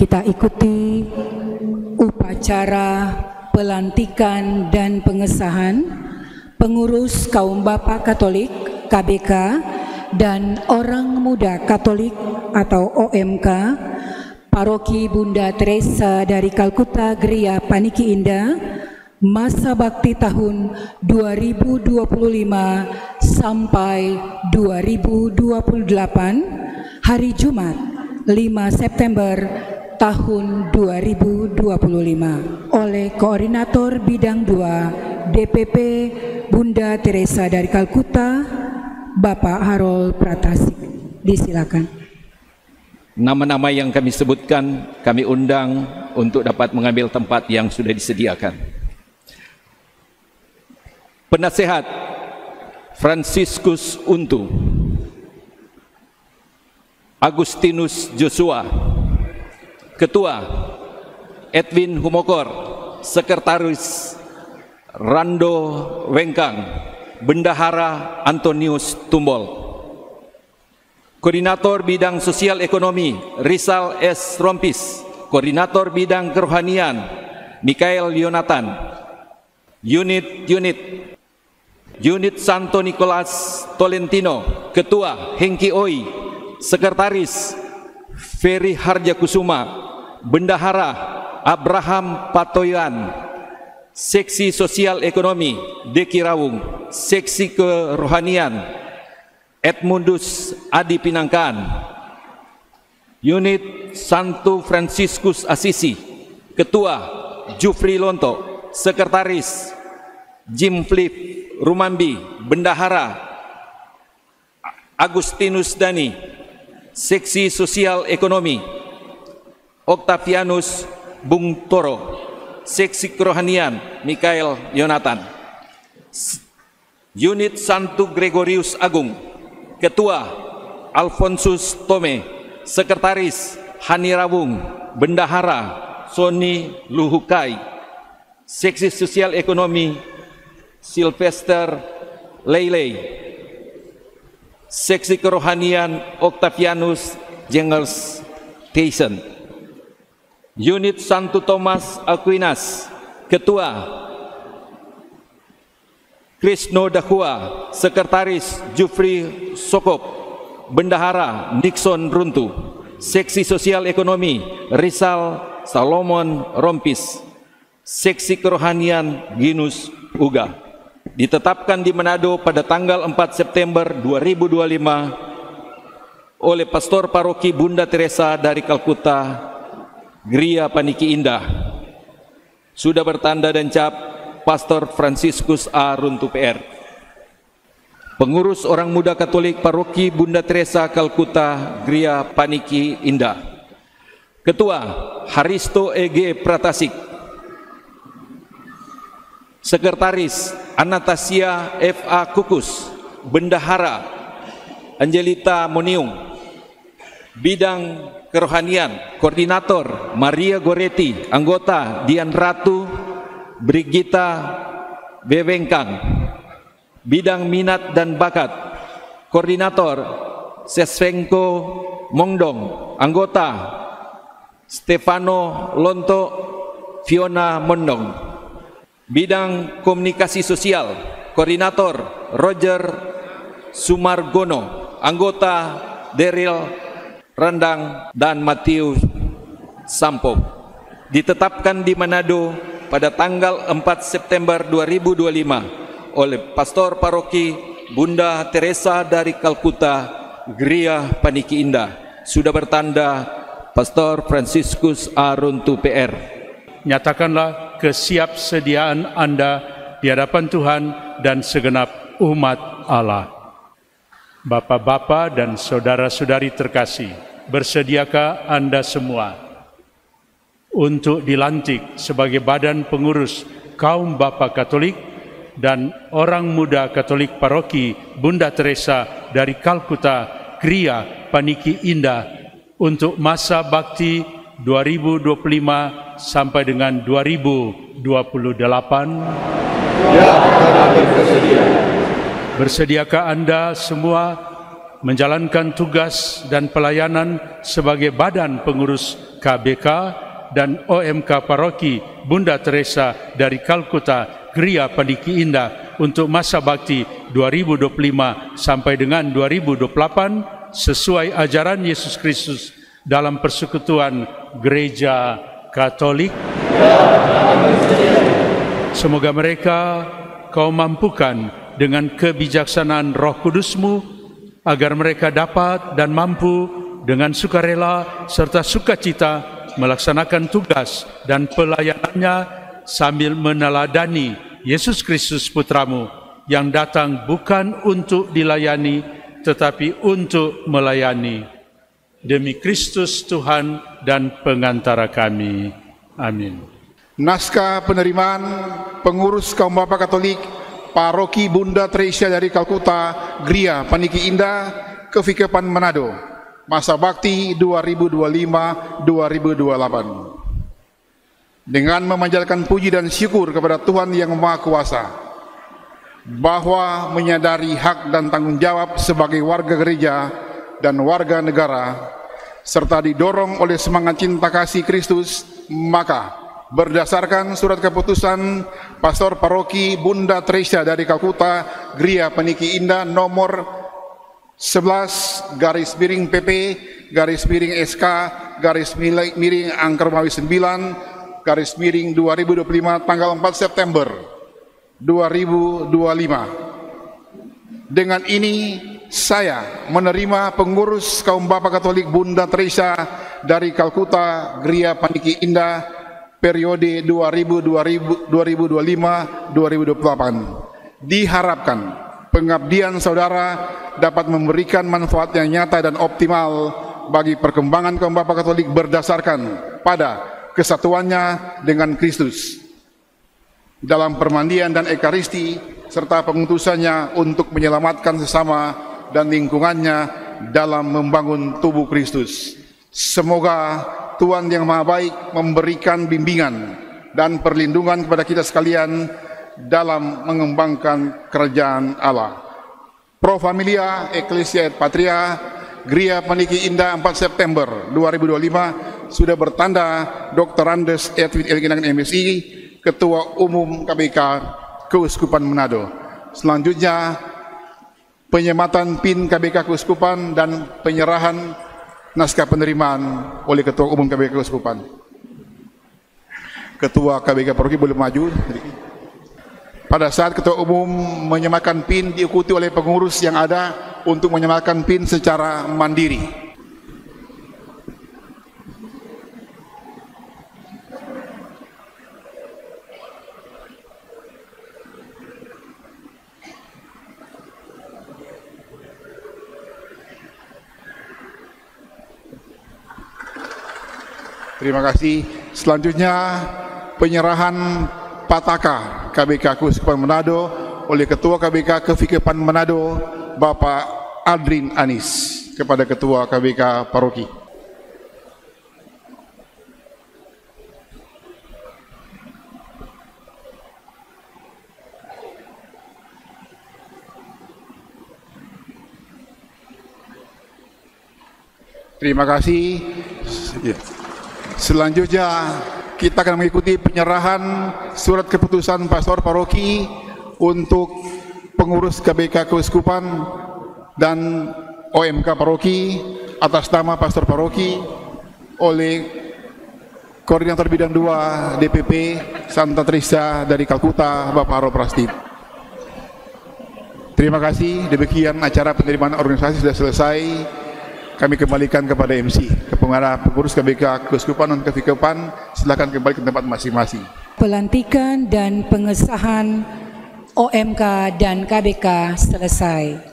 Kita ikuti upacara pelantikan dan pengesahan pengurus kaum Bapak Katolik KBK dan Orang Muda Katolik atau OMK Paroki Bunda Teresa dari Kalkuta Gria Paniki Indah masa bakti tahun 2025 sampai 2028 hari Jumat 5 September tahun 2025 oleh Koordinator Bidang 2 DPP Bunda Teresa dari Kalkuta Bapak Harold Pratasik. Disilakan. Nama-nama yang kami sebutkan kami undang untuk dapat mengambil tempat yang sudah disediakan. Penasehat Franciscus Untu, Agustinus Joshua. Ketua Edwin Humokor, Sekretaris Rando Wengkang, Bendahara Antonius Tumbol. Koordinator Bidang Sosial Ekonomi Rizal S. Rompis, Koordinator Bidang Kerohanian Mikael Yonatan. Unit Santo Nicolas Tolentino, Ketua Hengki Oi, Sekretaris Ferry Harjakusuma, Bendahara Abraham Patoyan, Seksi Sosial Ekonomi Deki Rawung, Seksi Kerohanian Edmundus Adi Pinangkaan. Unit Santo Franciscus Assisi, Ketua Jufri Lonto, Sekretaris Jim Flip Rumambi, Bendahara Agustinus Dani, Seksi Sosial Ekonomi Octavianus Bung Toro, Seksi Kerohanian Mikael Yonatan. Unit Santo Gregorius Agung, Ketua Alfonsus Tome, Sekretaris Hani Rawung, Bendahara Sony Luhukai, Seksi Sosial Ekonomi Sylvester Leilei, Seksi Kerohanian Octavianus Jengels Tyson. Unit Santo Thomas Aquinas, Ketua Krisno Dahua, Sekretaris Jufri Sokop, Bendahara Nixon Runtu, Seksi Sosial Ekonomi Rizal Salomon Rompis, Seksi Kerohanian Ginus Uga. Ditetapkan di Manado pada tanggal 4 September 2025 oleh Pastor Paroki Bunda Teresa dari Kalkuta Gria Paniki Indah. Sudah bertanda dan cap Pastor Franciscus A. Runtu PR. Pengurus Orang Muda Katolik Paroki Bunda Teresa Kalkuta Gria Paniki Indah. Ketua Haristo E.G. Pratasik. Sekretaris Anastasia F.A. Kukus, Bendahara Angelita Moniung. Bidang Kerohanian Koordinator Maria Goretti, Anggota Dian Ratu Brigita Bewengkang. Bidang Minat dan Bakat Koordinator Sesvenko Mongdong, Anggota Stefano Lonto Fiona Mondong. Bidang Komunikasi Sosial Koordinator Roger Sumargono, Anggota Daryl Rendang dan Matius Sampo. Ditetapkan di Manado pada tanggal 4 September 2025 oleh Pastor Paroki Bunda Teresa dari Kalkuta Gria Paniki Indah. Sudah bertanda Pastor Franciscus A. Runtu PR. Nyatakanlah kesiapsediaan Anda di hadapan Tuhan dan segenap umat Allah. Bapak-bapak dan saudara-saudari terkasih, bersediakah Anda semua untuk dilantik sebagai badan pengurus kaum Bapak Katolik dan Orang Muda Katolik Paroki Bunda Teresa dari Kalkuta Gria Paniki Indah untuk masa bakti 2025 sampai dengan 2028? Ya, kami bersedia. Bersediakah Anda semua menjalankan tugas dan pelayanan sebagai badan pengurus KBK dan OMK Paroki Bunda Teresa dari Kalkuta Gria Paniki Indah untuk masa bakti 2025 sampai dengan 2028 sesuai ajaran Yesus Kristus dalam persekutuan Gereja Katolik. Semoga mereka Kau mampukan dengan kebijaksanaan Roh Kudus-Mu agar mereka dapat dan mampu dengan sukarela serta sukacita melaksanakan tugas dan pelayanannya sambil meneladani Yesus Kristus Putra-Mu yang datang bukan untuk dilayani tetapi untuk melayani. Demi Kristus Tuhan dan pengantara kami. Amin. Naskah penerimaan pengurus kaum Bapak Katolik Paroki Bunda Teresa dari Kalkuta Gria Paniki Indah Kevikepan Manado masa bakti 2025-2028. Dengan memanjatkan puji dan syukur kepada Tuhan Yang Maha Kuasa bahwa menyadari hak dan tanggung jawab sebagai warga gereja dan warga negara serta didorong oleh semangat cinta kasih Kristus, maka berdasarkan surat keputusan Pastor Paroki Bunda Teresa dari Kalkuta Gria Paniki Indah nomor 11/BPP/Angka/9/2025 tanggal 4 September 2025. Dengan ini saya menerima pengurus kaum Bapak Katolik Bunda Teresa dari Kalkuta Gria Paniki Indah periode 2025-2028. Diharapkan pengabdian saudara dapat memberikan manfaat yang nyata dan optimal bagi perkembangan kaum Bapak Katolik berdasarkan pada kesatuannya dengan Kristus dalam permandian dan ekaristi serta pengutusannya untuk menyelamatkan sesama dan lingkungannya dalam membangun tubuh Kristus. Semoga Tuhan Yang Maha Baik memberikan bimbingan dan perlindungan kepada kita sekalian dalam mengembangkan kerajaan Allah. Pro Familia Ecclesia et Patria Gria Paniki Indah 4 September 2025 sudah bertanda Dr. Andes Edwin Elginang MSI, Ketua Umum KBK Keuskupan Manado. Selanjutnya penyematan PIN KBK Keuskupan dan penyerahan naskah penerimaan oleh Ketua Umum KBK Keuskupan. Ketua KBK Paroki boleh maju. Pada saat Ketua Umum menyematkan PIN diikuti oleh pengurus yang ada untuk menyematkan PIN secara mandiri. Terima kasih. Selanjutnya penyerahan Pataka KBK Keuskupan Manado oleh Ketua KBK Kevikepan Manado Bapak Adrin Anis kepada Ketua KBK Paroki. Terima kasih. Selanjutnya kita akan mengikuti penyerahan surat keputusan Pastor Paroki untuk pengurus KBK Keuskupan dan OMK Paroki atas nama Pastor Paroki oleh Koordinator Bidang 2 DPP Santa Teresa dari Kalkuta Bapak Haro Prastip. Terima kasih. Demikian acara penerimaan organisasi sudah selesai. Kami kembalikan kepada MC, kepada pengurus KBK Keuskupan dan Kevikepan, silakan kembali ke tempat masing-masing. Pelantikan dan pengesahan OMK dan KBK selesai.